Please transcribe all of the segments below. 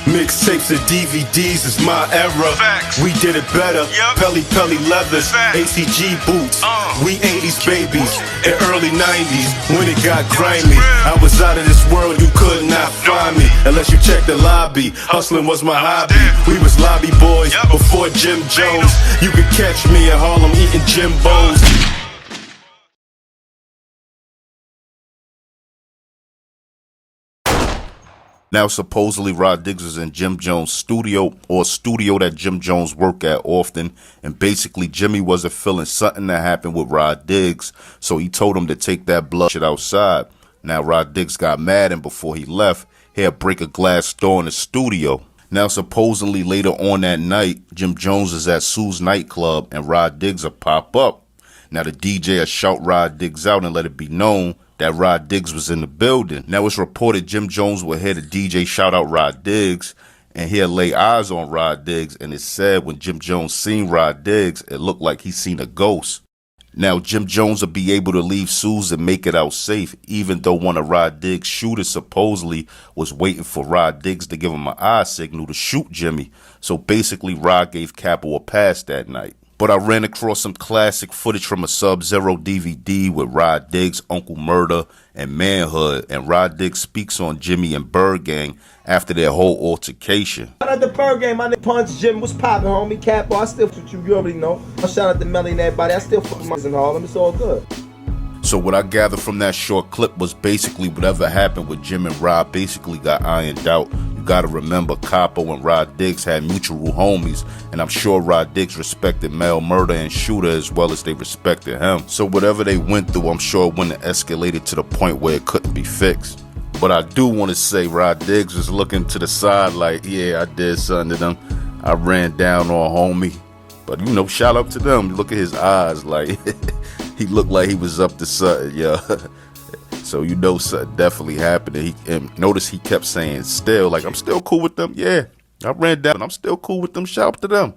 Mixtapes and DVDs is my era. Facts. We did it better. Yep. Pelly leathers, Facts. ACG boots. We 80s babies and early 90s when it got grimy. I was out of this world, you could not find me unless you check the lobby. Hustling was my hobby. We was lobby boys before Jim Jones. You could catch me at Harlem eating Jimbos. Now, supposedly, Rod Diggs was in Jim Jones' studio, or a studio that Jim Jones worked at often, and basically Jimmy wasn't feeling something that happened with Rod Diggs, so he told him to take that blood shit outside. Now, Rod Diggs got mad, and before he left, he had break a glass door in the studio. Now, supposedly, later on that night, Jim Jones is at Sue's nightclub, and Rod Diggs will pop up. Now, the DJ will shout Rod Diggs out and let it be known that Rod Diggs was in the building. Now, it's reported Jim Jones would hear the DJ shout out Rod Diggs, and he'll lay eyes on Rod Diggs, and it said when Jim Jones seen Rod Diggs, it looked like he seen a ghost. Now, Jim Jones will be able to leave Sue's and make it out safe, even though one of Rod Diggs' shooters supposedly was waiting for Rod Diggs to give him an eye signal to shoot Jimmy. So basically, Rod gave Capo a pass that night. But I ran across some classic footage from a Sub-Zero DVD with Rod Diggs, Uncle Murder, and Manhood, and Rod Diggs speaks on Jimmy and Bird Gang after their whole altercation. Shout out to Bird Gang, my nigga Punch Jim, what's poppin', homie? Capo, I still fuck with you already know. Shout out to Melly and everybody, I still fuck with my in Harlem, it's all good. So what I gathered from that short clip was basically whatever happened with Jim and Rod basically got ironed out. You gotta remember Capo and Rod Diggs had mutual homies, and I'm sure Rod Diggs respected Mel Murder and Shooter as well as they respected him. So whatever they went through, I'm sure it wouldn't have escalated to the point where it couldn't be fixed. But I do want to say Rod Diggs was looking to the side like, yeah, I did something to them. I ran down on homie. But you know, shout out to them. Look at his eyes, like he looked like he was up to something, yeah. So you know something definitely happened. And notice he kept saying still, like, I'm still cool with them. Yeah, I ran down, I'm still cool with them. Shout out to them.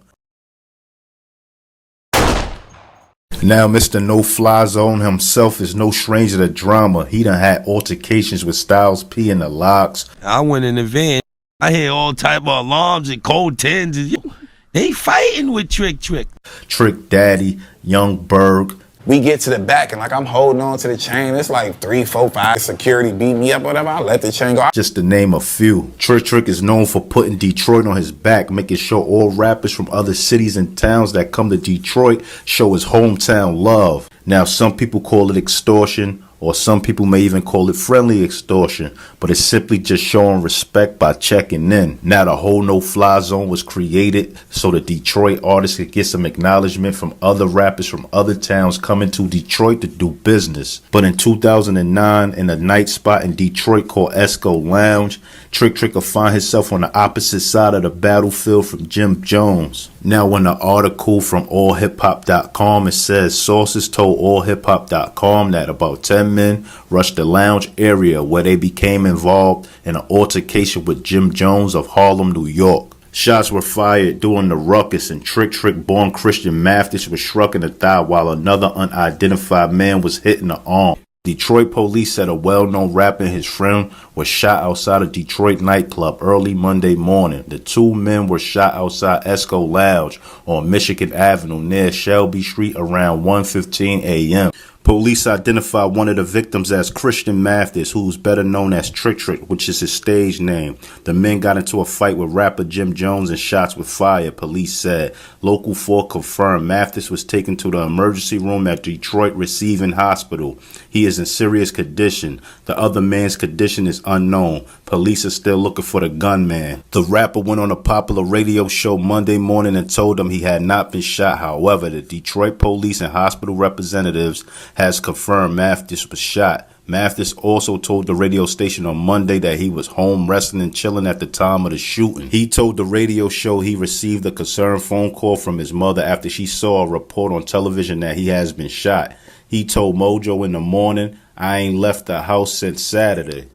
Now, Mr. No Fly Zone himself is no stranger to drama. He done had altercations with Styles P and the Locks. I went in the van. I hear all type of alarms and code 10s. And they fighting with Trick Daddy, Young Berg. We get to the back and like I'm holding on to the chain. It's like 3, 4, 5 security beat me up, whatever. I let the chain go. Just to name a few. Trick is known for putting Detroit on his back, making sure all rappers from other cities and towns that come to Detroit show his hometown love. Now, some people call it extortion, or some people may even call it friendly extortion, but it's simply just showing respect by checking in. Now, the whole No Fly Zone was created so the Detroit artists could get some acknowledgement from other rappers from other towns coming to Detroit to do business. But in 2009, in a night spot in Detroit called Esco Lounge, Trick will find himself on the opposite side of the battlefield from Jim Jones. Now, in the article from allhiphop.com, it says sources told allhiphop.com that about 10 men rushed the lounge area where they became involved in an altercation with Jim Jones of Harlem, New York. Shots were fired during the ruckus, and Trick born Christian Mathis was struck in the thigh while another unidentified man was hit in the arm. Detroit police said a well-known rapper and his friend was shot outside a Detroit nightclub early Monday morning. The two men were shot outside Esco Lounge on Michigan Avenue near Shelby Street around 1:15 a.m. Police identified one of the victims as Christian Mathis, who's better known as Trick, which is his stage name. The men got into a fight with rapper Jim Jones and shots were fired, police said. Local 4 confirmed Mathis was taken to the emergency room at Detroit Receiving Hospital. He is in serious condition. The other man's condition is unknown. Police are still looking for the gunman. The rapper went on a popular radio show Monday morning and told them he had not been shot. However, the Detroit police and hospital representatives has confirmed Mathis was shot. Mathis also told the radio station on Monday that he was home resting and chilling at the time of the shooting. He told the radio show he received a concerned phone call from his mother after she saw a report on television that he has been shot. He told Mojo in the morning, "I ain't left the house since Saturday."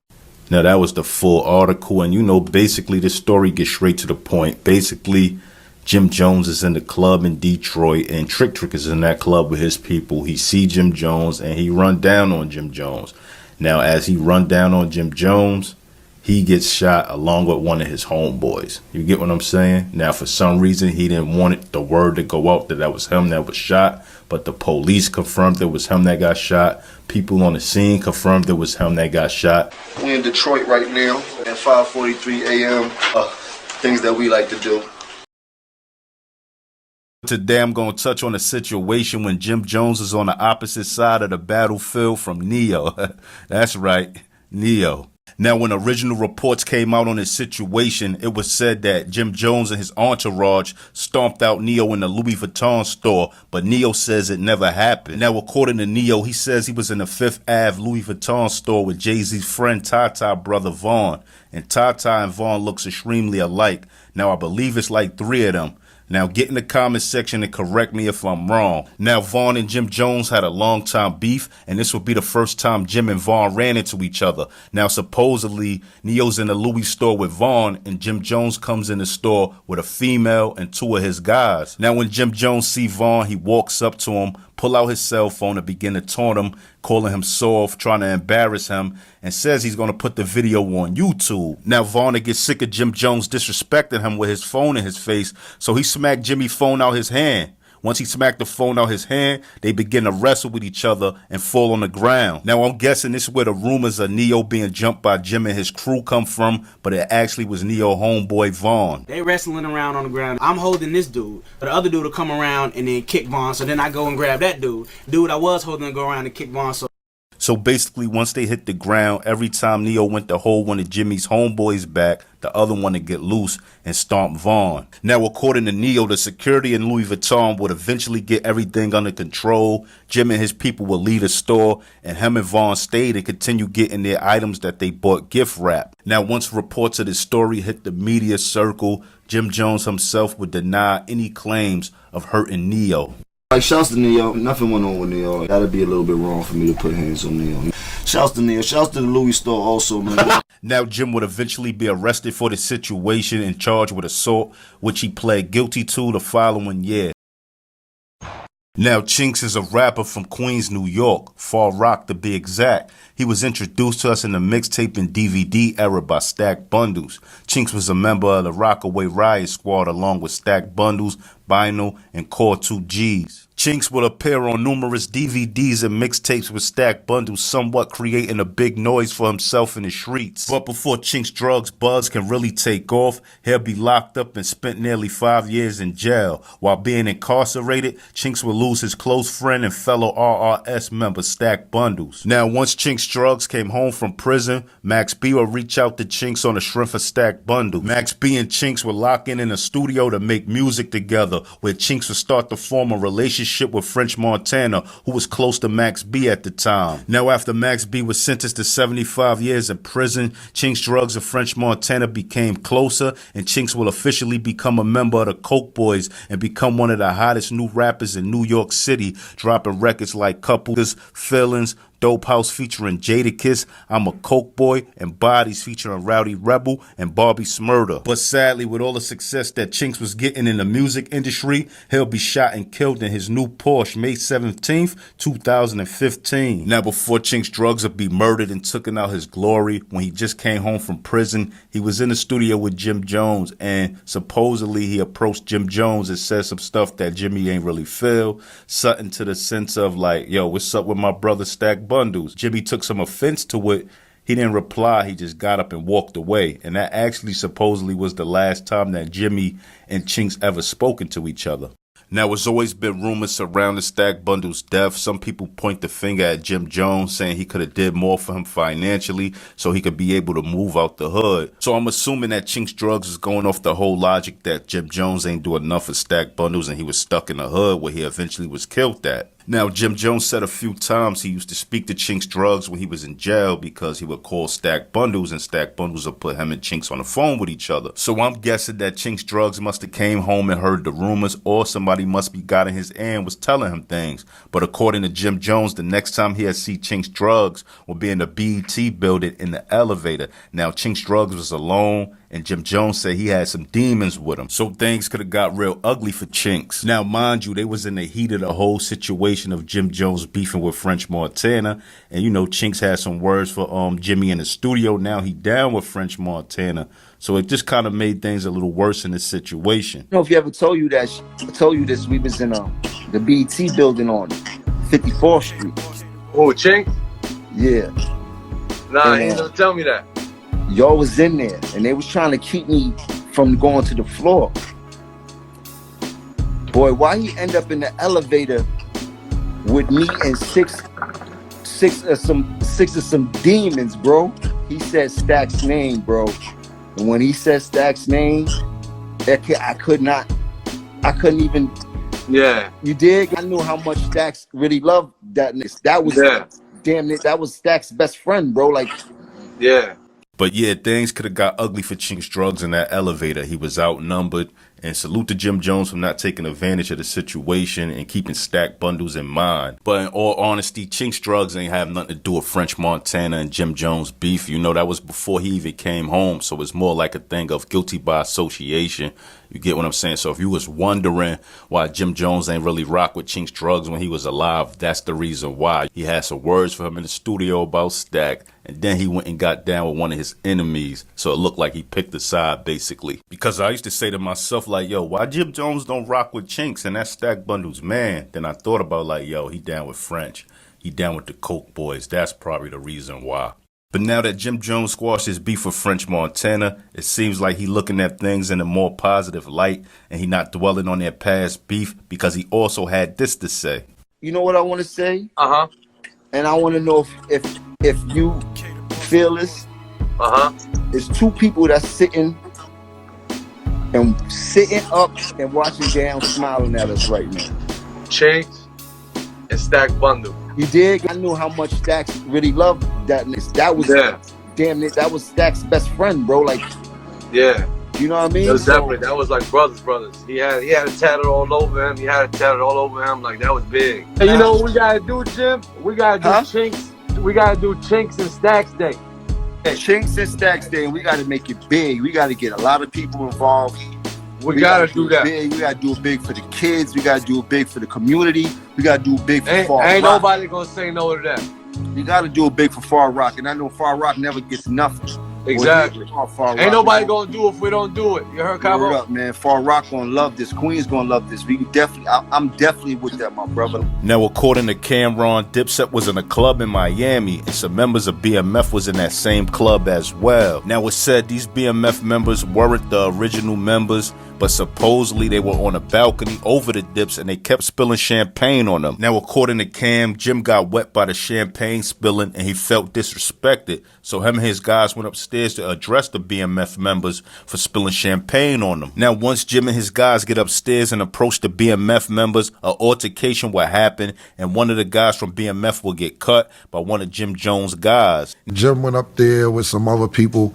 Now, that was the full article, and you know, basically this story gets straight to the point. Basically, Jim Jones is in the club in Detroit, and Trick is in that club with his people. He see Jim Jones, and he run down on Jim Jones. Now, as he run down on Jim Jones, he gets shot along with one of his homeboys. You get what I'm saying? Now, for some reason, he didn't want the word to go out that was him that was shot, but the police confirmed it was him that got shot. People on the scene confirmed it was him that got shot. We're in Detroit right now at 5:43 a.m. Things that we like to do. Today, I'm going to touch on a situation when Jim Jones is on the opposite side of the battlefield from Neyo. That's right, Neyo. Now, when original reports came out on this situation, it was said that Jim Jones and his entourage stomped out Neyo in the Louis Vuitton store, but Neyo says it never happened. Now, according to Neyo, he says he was in the Fifth Ave Louis Vuitton store with Jay-Z's friend Tata brother Vaughn, and Tata and Vaughn looks extremely alike. Now, I believe it's like 3 of them. Now, get in the comment section and correct me if I'm wrong. Now, Vaughn and Jim Jones had a long time beef, and this would be the first time Jim and Vaughn ran into each other. Now, supposedly, Neyo's in the Louis store with Vaughn, and Jim Jones comes in the store with a female and 2 of his guys. Now, when Jim Jones see Vaughn, he walks up to him, pull out his cell phone and begin to taunt him, calling him soft, trying to embarrass him, and says he's going to put the video on YouTube. Now, Vaughn gets sick of Jim Jones disrespecting him with his phone in his face, so he smacked Jimmy's phone out his hand. Once he smacked the phone out his hand, they begin to wrestle with each other and fall on the ground. Now, I'm guessing this is where the rumors of Neyo being jumped by Jim and his crew come from, but it actually was Neyo homeboy Vaughn. They wrestling around on the ground. I'm holding this dude, but the other dude will come around and then kick Vaughn, so then I go and grab that dude. Dude I was holding to go around and kick Vaughn, So basically, once they hit the ground, every time Neyo went to hold one of Jimmy's homeboys back, the other one would get loose and stomp Vaughn. Now, according to Neyo, the security in Louis Vuitton would eventually get everything under control. Jim and his people would leave the store, and him and Vaughn stayed and continued getting their items that they bought gift wrap. Now, once reports of this story hit the media circle, Jim Jones himself would deny any claims of hurting Neyo. Like, shouts to Neyo. Nothing went on with Neyo. That'd be a little bit wrong for me to put hands on Neyo. Shouts to Neyo. Shouts to the Louis store also, man. Now, Jim would eventually be arrested for the situation and charged with assault, which he pled guilty to the following year. Now, Chinx is a rapper from Queens, New York, Far Rock to be exact. He was introduced to us in the mixtape and DVD era by Stack Bundles. Chinx was a member of the Rockaway Riot Squad along with Stack Bundles, Bino, and Core 2Gs. Chinx would appear on numerous DVDs and mixtapes with Stack Bundles, somewhat creating a big noise for himself in the streets. But before Chinx drugs buzz can really take off, he'll be locked up and spent nearly 5 years in jail. While being incarcerated, Chinx will lose his close friend and fellow RRS member Stack Bundles. Now, once Chinx drugs came home from prison, Max B will reach out to Chinx on the strength of Stack Bundles. Max B and Chinx will lock in a studio to make music together, where Chinx would start to form a relationship with French Montana, who was close to Max B at the time. Now, after Max B was sentenced to 75 years in prison, Chinx drugs and French Montana became closer, and Chinx will officially become a member of the Coke Boys and become one of the hottest new rappers in New York City, dropping records like Couples, Feelings, Dope House featuring Jadakiss, I'm a Coke Boy, and Bodies featuring Rowdy Rebel and Barbie Smurder. But sadly, with all the success that Chinx was getting in the music industry, he'll be shot and killed in his new Porsche May 17th, 2015. Now, before Chinx drugs would be murdered and taken out his glory, when he just came home from prison, he was in the studio with Jim Jones, and supposedly he approached Jim Jones and said some stuff that Jimmy ain't really feel, something to the sense of like, yo, what's up with my brother Stack Bundles? Jimmy took some offense to it. He didn't reply. He just got up and walked away. And that actually supposedly was the last time that Jimmy and Chinx ever spoken to each other. Now, there's always been rumors surrounding Stack Bundles' death. Some people point the finger at Jim Jones, saying he could have did more for him financially so he could be able to move out the hood. So I'm assuming that Chinx drugs is going off the whole logic that Jim Jones ain't do enough for Stack Bundles and he was stuck in the hood where he eventually was killed at. Now, Jim Jones said a few times he used to speak to Chinx drugs when he was in jail because he would call Stack Bundles and Stack Bundles would put him and Chinx on the phone with each other. So I'm guessing that Chinx drugs must have came home and heard the rumors, or somebody must be got in his ear and was telling him things. But according to Jim Jones, the next time he'll see Chinx drugs will be in the BET building in the elevator. Now, Chinx drugs was alone and Jim Jones said he had some demons with him. So things could have got real ugly for Chinx. Now, mind you, they was in the heat of the whole situation of Jim Jones beefing with French Montana, and you know, Chinx had some words for Jimmy in the studio. Now he down with French Montana. So it just kind of made things a little worse in this situation. I don't know if you ever told you that. I told you this. We was in the BET building on 54th Street. Oh, Chinx? Yeah. Nah, he don't tell me that. Y'all was in there, and they was trying to keep me from going to the floor. Boy, why he end up in the elevator with me and six of some demons, bro? He said Stack's name, bro. And when he said Stack's name, I couldn't even. Yeah. You dig? I knew how much Stack's really loved that. That was damn it. That was Stack's best friend, bro. Like, yeah. But yeah, things could have got ugly for Chinx Drugs in that elevator. He was outnumbered. And salute to Jim Jones for not taking advantage of the situation and keeping Stack bundles in mind. But in all honesty, Chinx Drugs ain't have nothing to do with French Montana and Jim Jones beef. You know, that was before he even came home. So it's more like a thing of guilty by association. You get what I'm saying? So if you was wondering why Jim Jones ain't really rock with Chinx Drugs when he was alive, that's the reason why. He had some words for him in the studio about Stack, and then he went and got down with one of his enemies. So it looked like he picked a side, basically. Because I used to say to myself, like, yo, why Jim Jones don't rock with Chinx and that Stack bundles, man? Then I thought about, like, yo, he down with French. He down with the Coke boys. That's probably the reason why. But now that Jim Jones squashed his beef with French Montana, it seems like he looking at things in a more positive light, and he not dwelling on their past beef because he also had this to say. you know what I want to say? Uh-huh. And I want to know if you feel this. Uh-huh. It's two people that's sitting up and watching down, smiling at us right now. Chinx and Stack Bundle. You dig? I knew how much Stack's really loved that. That was damn it. That was Stack's best friend, bro. Like, yeah. You know what I mean? That was definitely, that was like brothers. He had a tattoo all over him. Like, that was big. Hey, you know what we gotta do, Jim? We gotta do Chinx. We gotta do Chinx and Stack's Day. Chinx and Stack's Day, and we gotta make it big. We gotta get a lot of people involved. We gotta do that. Big. We gotta do it big for the kids. We gotta do it big for the community. We gotta do it big for Far Rock. Ain't nobody gonna say no to that. You gotta do it big for Far Rock, and I know Far Rock never gets nothing. Exactly. Ain't nobody gonna do it if we don't do it. You heard, Cabo? Word up, man. Far Rock gonna love this. Queen's gonna love this. I'm definitely with that, my brother. Now, according to Camron, Dipset was in a club in Miami, and some members of BMF was in that same club as well. Now, it's said these BMF members weren't the original members, but supposedly they were on a balcony over the Dips, and they kept spilling champagne on them. Now, according to Cam, Jim got wet by the champagne spilling, and he felt disrespected. So him and his guys went upstairs to address the BMF members for spilling champagne on them. Now, once Jim and his guys get upstairs and approach the BMF members, an altercation will happen, and one of the guys from BMF will get cut by one of Jim Jones' guys. Jim went up there with some other people,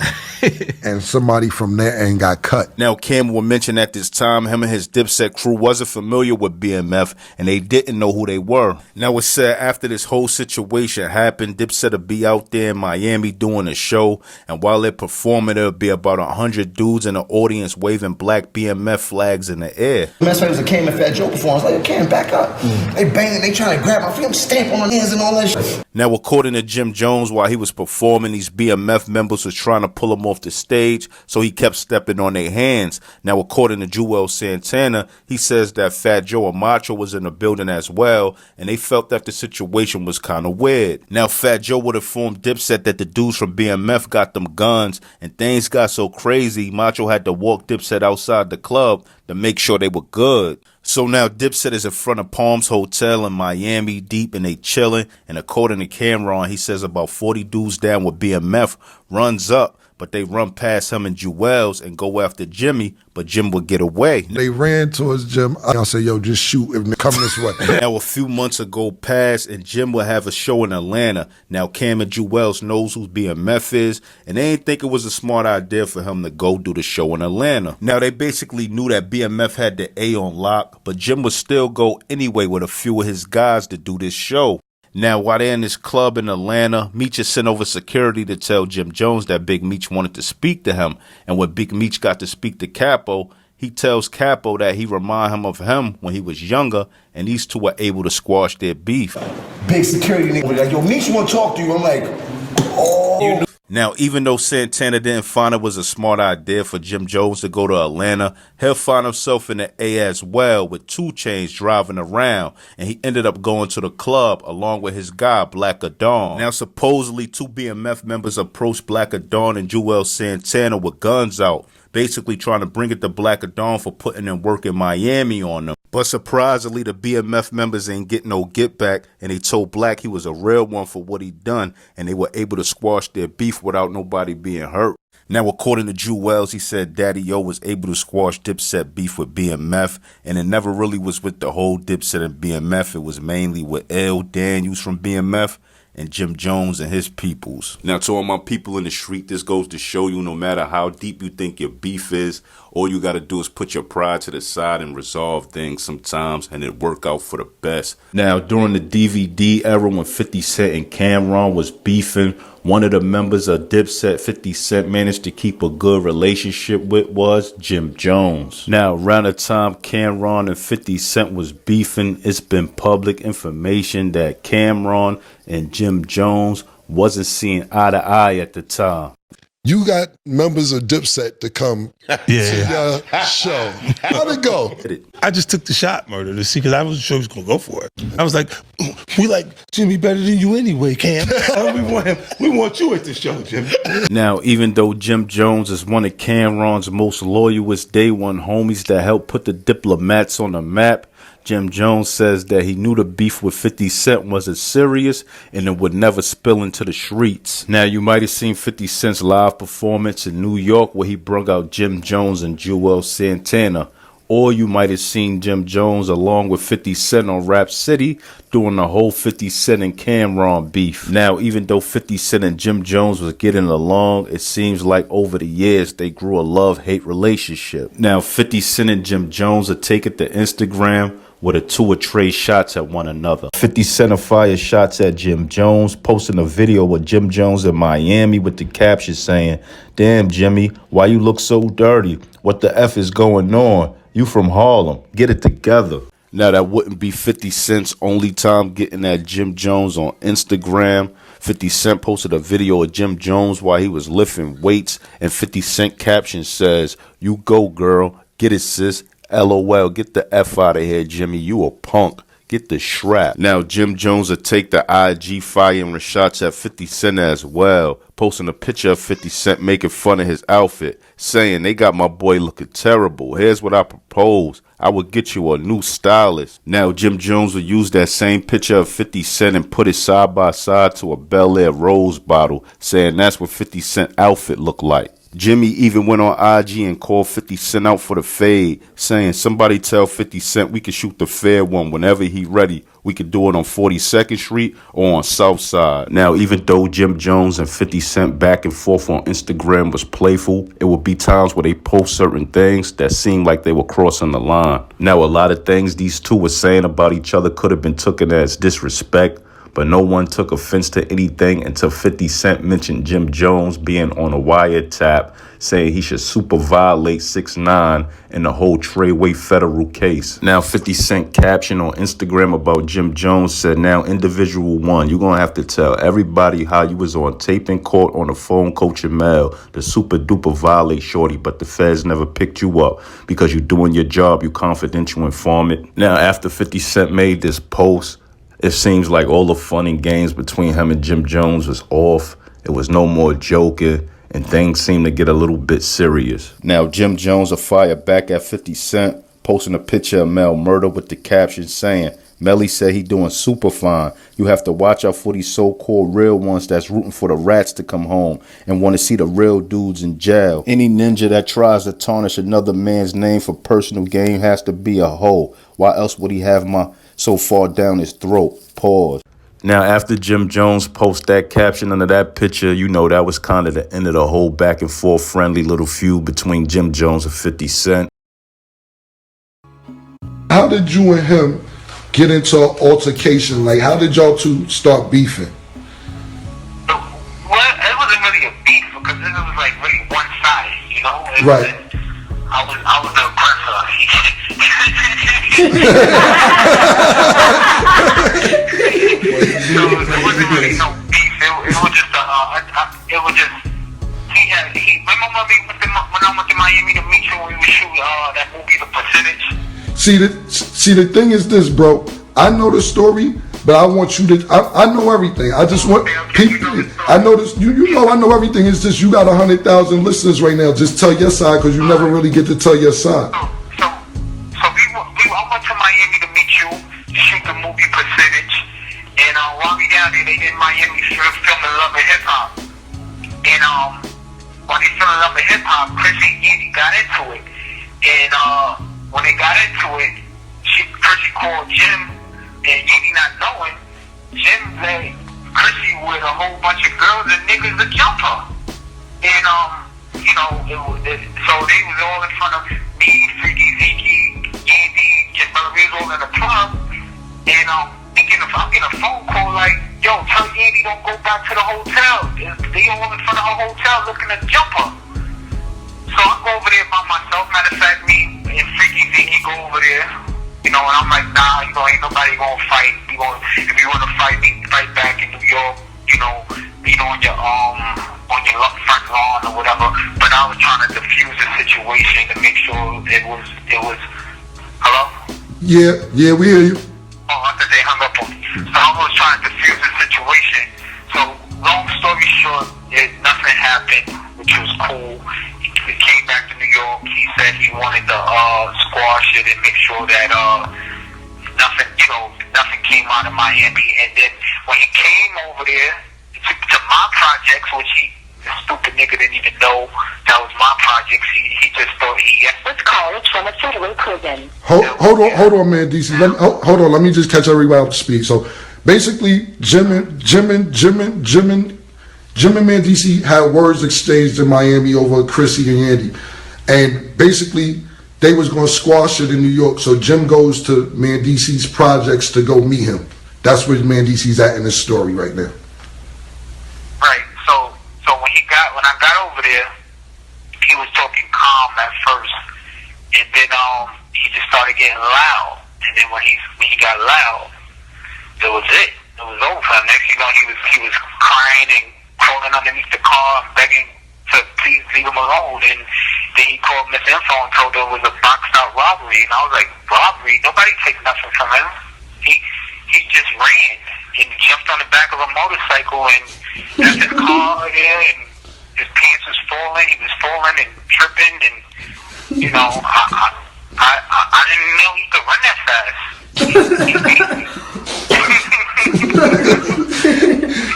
and somebody from there and got cut. Now, Cam will mention at this time him and his Dipset crew wasn't familiar with BMF, and they didn't know who they were. Now, it's said after this whole situation happened, Dipset will be out there in Miami doing a show, and while they're performing, there'll be about 100 dudes in the audience waving black BMF flags in the air. Best friends that came and Fat Joe performance, like, Cam, back up. They banging, they trying to grab my feet, I'm stamping on hands and all that shit. Now, according to Jim Jones, while he was performing, these BMF members was trying to pull him off the stage, so he kept stepping on their hands. Now, according to Joel Santana, he says that Fat Joe and Macho was in the building as well, and they felt that the situation was kind of weird. Now, Fat Joe would have informed Dipset that the dudes from BMF got them guns, and things got so crazy, Macho had to walk Dipset outside the club to make sure they were good. So now Dipset is in front of Palms Hotel in Miami deep, and they chilling, and according to Camron, he says about 40 dudes down with BMF runs up, but they run past him and Jewels and go after Jimmy, but Jim would get away. They ran towards Jim. I said, yo, just shoot if they come this way. Now, a few months ago passed, and Jim will have a show in Atlanta. Now, Cam and Jewels knows who BMF is, and they ain't think it was a smart idea for him to go do the show in Atlanta. Now, they basically knew that BMF had the A on lock, but Jim would still go anyway with a few of his guys to do this show. Now, while they're in this club in Atlanta, Meech is sent over security to tell Jim Jones that Big Meech wanted to speak to him. And when Big Meech got to speak to Capo, he tells Capo that he remind him of him when he was younger, and these two were able to squash their beef. Big security nigga, like, yo, Meech want to talk to you. I'm like, oh. Now, even though Santana didn't find it was a smart idea for Jim Jones to go to Atlanta, he'll find himself in the A as well with 2 Chainz driving around, and he ended up going to the club along with his guy, Black Dawn. Now, supposedly 2 BMF members approached Black Dawn and Juelz Santana with guns out, basically trying to bring it to Black Dawn for putting in work in Miami on them. But surprisingly, the BMF members ain't getting no get back, and they told Black he was a real one for what he done, and they were able to squash their beef without nobody being hurt. Now, according to Juelz, he said Daddy O was able to squash Dipset beef with BMF, and it never really was with the whole Dipset and BMF. It was mainly with L. Daniels from BMF and Jim Jones and his peoples. Now, to all my people in the street, this goes to show you no matter how deep you think your beef is, all you got to do is put your pride to the side and resolve things sometimes, and it work out for the best. Now, during the DVD era when 50 Cent and Camron was beefing, one of the members of Dipset 50 Cent managed to keep a good relationship with was Jim Jones. Now, around the time Camron and 50 Cent was beefing, it's been public information that Camron and Jim Jones wasn't seeing eye to eye at the time. You got members of Dipset to come to your show. How'd it go? I just took the shot, Murder, to see, because I wasn't sure he was going to go for it. I was like, we like Jimmy better than you anyway, Cam. We want you at the show, Jim. Now, even though Jim Jones is one of Camron's most loyalist day one homies that helped put the Diplomats on the map, Jim Jones says that he knew the beef with 50 Cent wasn't serious and it would never spill into the streets. Now, you might have seen 50 Cent's live performance in New York where he brought out Jim Jones and Juelz Santana. Or you might have seen Jim Jones along with 50 Cent on Rap City doing the whole 50 Cent and Camron beef. Now, even though 50 Cent and Jim Jones was getting along, it seems like over the years they grew a love-hate relationship. Now, 50 Cent and Jim Jones are taking to Instagram where the two would trade shots at one another. 50 Cent will fire shots at Jim Jones, posting a video with Jim Jones in Miami with the caption saying, "Damn, Jimmy, why you look so dirty? What the F is going on? You from Harlem. Get it together." Now, that wouldn't be 50 Cent's only time getting at Jim Jones on Instagram. 50 Cent posted a video of Jim Jones while he was lifting weights, and 50 Cent caption says, "You go, girl. Get it, sis. LOL, get the F out of here, Jimmy. You a punk. Get the strap." Now, Jim Jones will take the IG firing shots at 50 Cent as well, posting a picture of 50 Cent making fun of his outfit, saying, "They got my boy looking terrible. Here's what I propose. I would get you a new stylist." Now, Jim Jones will use that same picture of 50 Cent and put it side by side to a Bel Air rose bottle, saying that's what 50 Cent outfit looked like. Jimmy even went on IG and called 50 Cent out for the fade, saying, "Somebody tell 50 Cent we can shoot the fair one whenever he ready. We could do it on 42nd Street or on Southside." Now, even though Jim Jones and 50 Cent back and forth on Instagram was playful, it would be times where they post certain things that seemed like they were crossing the line. Now, a lot of things these two were saying about each other could have been taken as disrespect, but no one took offense to anything until 50 Cent mentioned Jim Jones being on a wiretap, saying he should super violate 6ix9ine in the whole Treyway federal case. Now, 50 Cent caption on Instagram about Jim Jones said, "Now, individual one, you're going to have to tell everybody how you was on tape in court on the phone coaching Mel, the super duper violate shorty, but the feds never picked you up because you doing your job, you confidential informant." Now, after 50 Cent made this post, it seems like all the fun and games between him and Jim Jones was off. It was no more joking, and things seemed to get a little bit serious. Now, Jim Jones will fire back at 50 Cent, posting a picture of Mel Murder with the caption saying, "Melly said he doing super fine. You have to watch out for these so-called real ones that's rooting for the rats to come home and want to see the real dudes in jail. Any ninja that tries to tarnish another man's name for personal gain has to be a hoe. Why else would he have my so far down his throat?" Pause. Now, after Jim Jones posted that caption under that picture, you know that was kind of the end of the whole back and forth friendly little feud between Jim Jones and 50 Cent. How did you and him get into an altercation? Like, how did y'all two start beefing? Well, it wasn't really a beef because it was like really one side, you know. Right. I was the aggressor. So it wasn't really no beef. It was just remember me when I went to Miami to meet you when we were shooting that movie, The Percentage? See, the thing is this, bro. I know the story, but I want you to. I know everything. I just want people. I know this. You know I know everything. It's just you got 100,000 listeners right now. Just tell your side because you never really get to tell your side. I went to Miami to meet you to shoot the movie Percentage, and while we down there, they did Miami filming Love and Hip Hop, and while they filming Love and Hip Hop, Chrissy and Andy got into it, and when they got into it, Chrissy called Jim, and Andy not knowing, Jim let Chrissy with a whole bunch of girls and niggas to jump her, and you know, so they was all in front of me, Freaky Zeke, Andy, Jim Murray was all in the club, and I'm getting a phone call like, yo, tell Andy don't go back to the hotel. They all in front of her hotel looking to jump her. So I go over there by myself. Matter of fact, me and Freaky Zeke go over there, you know, and I'm like, nah, you know, ain't nobody gonna fight. If you wanna fight me, fight back in New York, you know, on your front lawn or whatever. But I was trying to diffuse the situation to make sure it was. Hello? Yeah, we hear you. Oh, I thought they hung up on me. So I was trying to diffuse the situation. So long story short, nothing happened, which was cool. He came back to New York. He said he wanted to squash it and make sure that nothing came out of Miami. And then when he came over there to my projects, which the stupid nigga didn't even know that was my projects, he just thought let's call it from a federal prison. Hold on, man, DC. Hold on. Let me just catch everybody up to speed. So basically, Jim and Man DC had words exchanged in Miami over Chrissy and Andy, and basically they was gonna squash it in New York. So Jim goes to Man DC's projects to go meet him. That's where Man DC's at in this story right now. Right. So when I got over there, he was talking calm at first, and then he just started getting loud. And then when he got loud, it was it. It was over. Next you know, he was crying and crawling underneath the car and begging to please leave him alone. And then he called Miss Info and told her it was a boxed out robbery. And I was like, robbery? Nobody takes nothing from him. He just ran and jumped on the back of a motorcycle and left his car there, and his pants was falling. He was falling and tripping, and you know, I didn't know he could run that fast.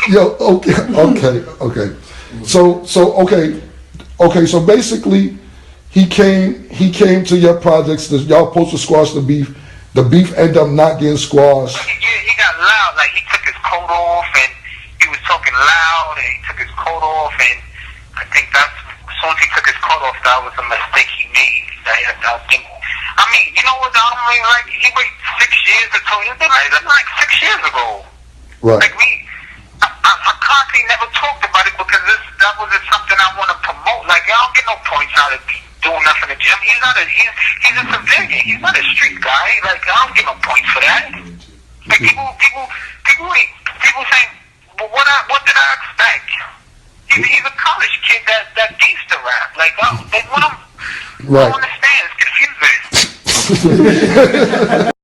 Yo, okay. So basically, he came to your projects. Y'all supposed to squash the beef. The beef ended up not getting squashed. Yeah, he got loud. Like he took his coat off and he was talking loud, and he took his coat off, and I think as soon as he took his coat off, that was a mistake he made. I think. I mean, you know what? I mean, like he waited 6 years to tell you. That's like 6 years ago. Right. Like I constantly never talked about it because that wasn't something I want to promote. Like I don't get no points out of doing nothing to Jim. He's a civilian. He's not a street guy. Like I don't get no points for that. Like people saying, well, what did I expect? He's a college kid that needs to rap. Like they want him. Right. I don't understand. It's confusing.